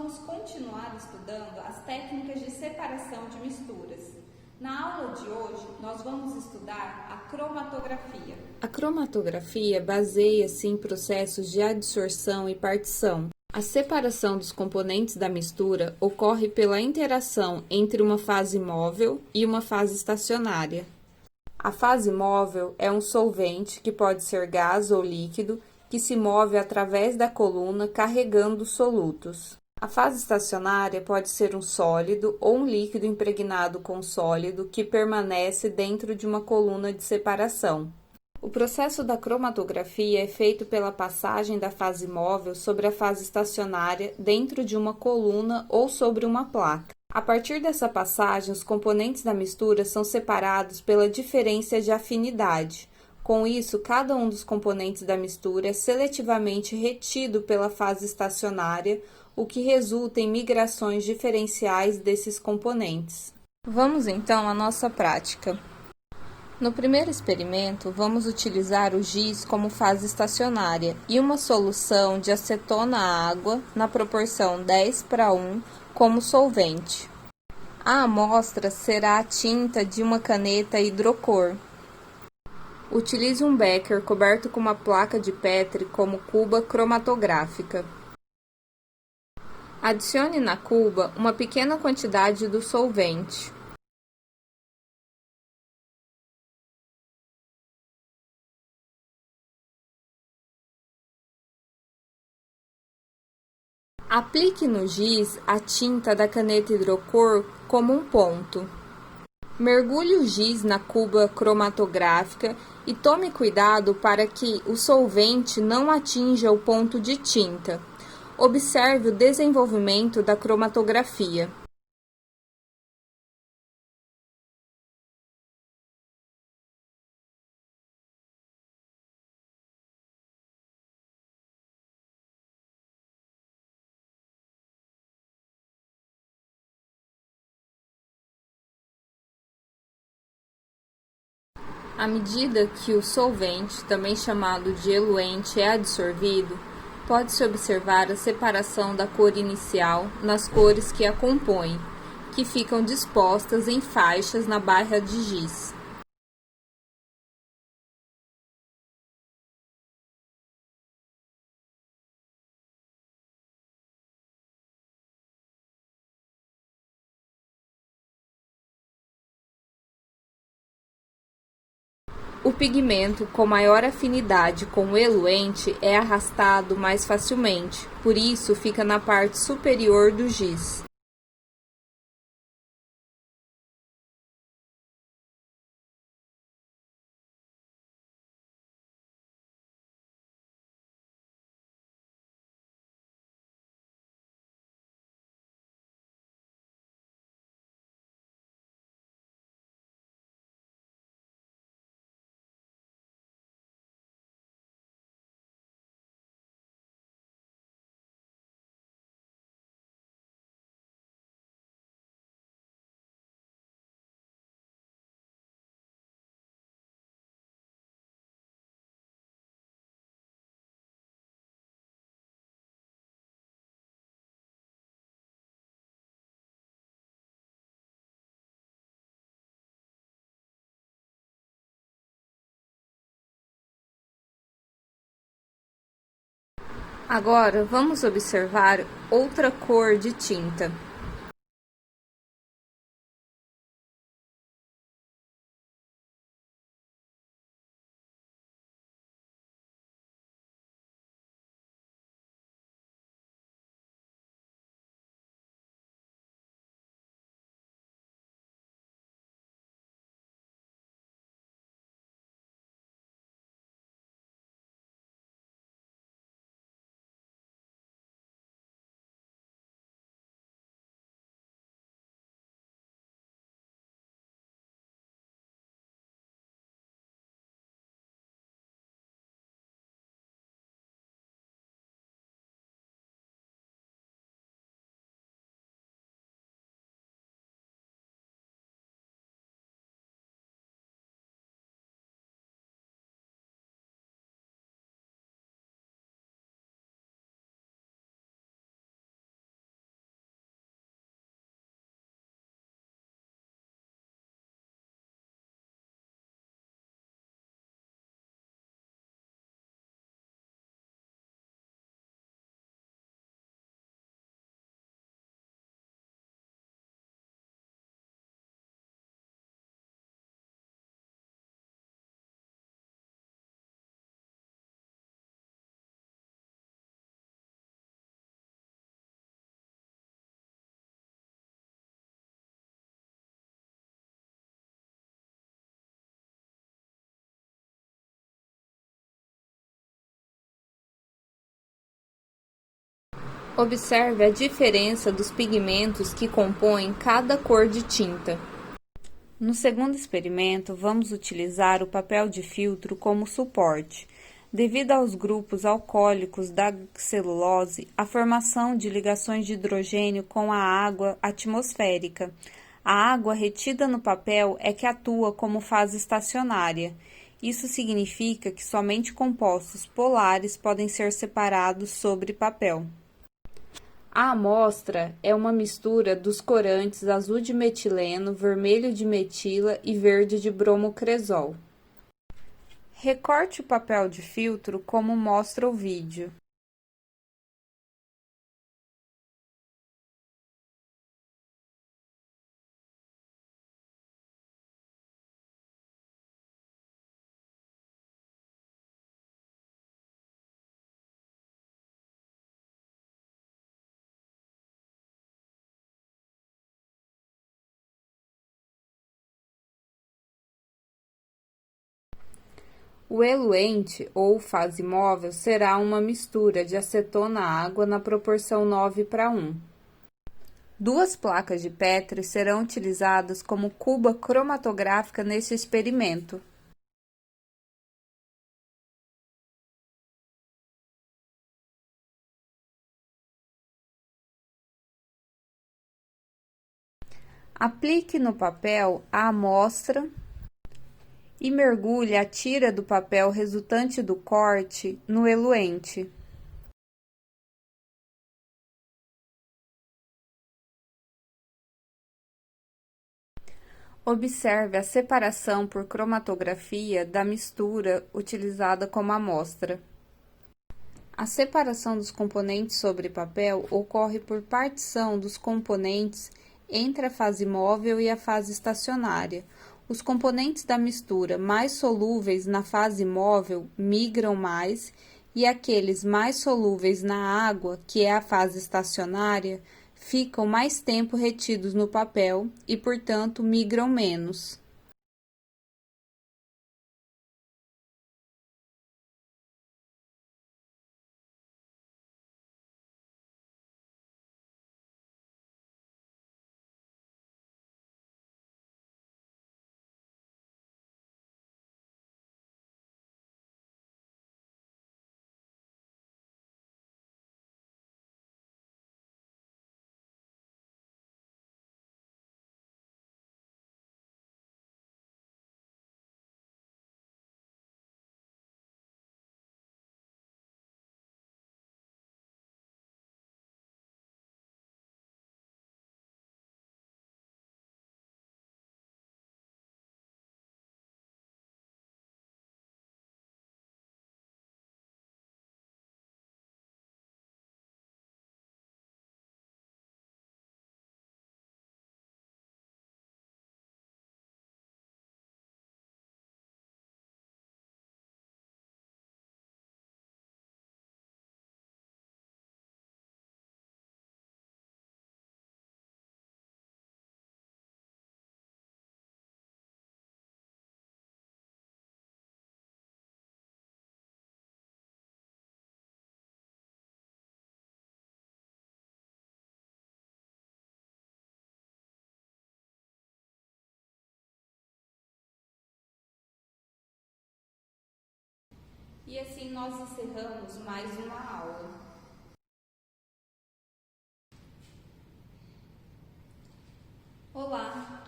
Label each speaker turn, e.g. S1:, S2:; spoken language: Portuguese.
S1: vamos continuar estudando as técnicas de separação de misturas. Na aula de hoje, nós vamos estudar a cromatografia.
S2: A cromatografia baseia-se em processos de adsorção e partição. A separação dos componentes da mistura ocorre pela interação entre uma fase móvel e uma fase estacionária. A fase móvel é um solvente, que pode ser gás ou líquido, que se move através da coluna carregando solutos. A fase estacionária pode ser um sólido ou um líquido impregnado com sólido que permanece dentro de uma coluna de separação. O processo da cromatografia é feito pela passagem da fase móvel sobre a fase estacionária dentro de uma coluna ou sobre uma placa. A partir dessa passagem, os componentes da mistura são separados pela diferença de afinidade. Com isso, cada um dos componentes da mistura é seletivamente retido pela fase estacionária, o que resulta em migrações diferenciais desses componentes. Vamos então à nossa prática. No primeiro experimento, vamos utilizar o giz como fase estacionária e uma solução de acetona-água na proporção 10:1 como solvente. A amostra será a tinta de uma caneta hidrocor. Utilize um becker coberto com uma placa de Petri como cuba cromatográfica. Adicione na cuba uma pequena quantidade do solvente. Aplique no giz a tinta da caneta hidrocor como um ponto. Mergulhe o giz na cuba cromatográfica e tome cuidado para que o solvente não atinja o ponto de tinta. Observe o desenvolvimento da cromatografia. À medida que o solvente, também chamado de eluente, é adsorvido, pode-se observar a separação da cor inicial nas cores que a compõem, que ficam dispostas em faixas na barra de giz. O pigmento com maior afinidade com o eluente é arrastado mais facilmente, por isso fica na parte superior do giz. Agora, vamos observar outra cor de tinta. Observe a diferença dos pigmentos que compõem cada cor de tinta. No segundo experimento, vamos utilizar o papel de filtro como suporte. Devido aos grupos alcoólicos da celulose, a formação de ligações de hidrogênio com a água atmosférica. A água retida no papel é que atua como fase estacionária. Isso significa que somente compostos polares podem ser separados sobre papel. A amostra é uma mistura dos corantes azul de metileno, vermelho de metila e verde de bromocresol. Recorte o papel de filtro como mostra o vídeo. O eluente, ou fase móvel, será uma mistura de acetona-água na proporção 9:1. Duas placas de Petri serão utilizadas como cuba cromatográfica neste experimento. Aplique no papel a amostra e mergulhe a tira do papel resultante do corte no eluente. Observe a separação por cromatografia da mistura utilizada como amostra. A separação dos componentes sobre papel ocorre por partição dos componentes entre a fase móvel e a fase estacionária. Os componentes da mistura mais solúveis na fase móvel migram mais e aqueles mais solúveis na água, que é a fase estacionária, ficam mais tempo retidos no papel e, portanto, migram menos.
S1: E assim nós encerramos mais uma aula. Olá!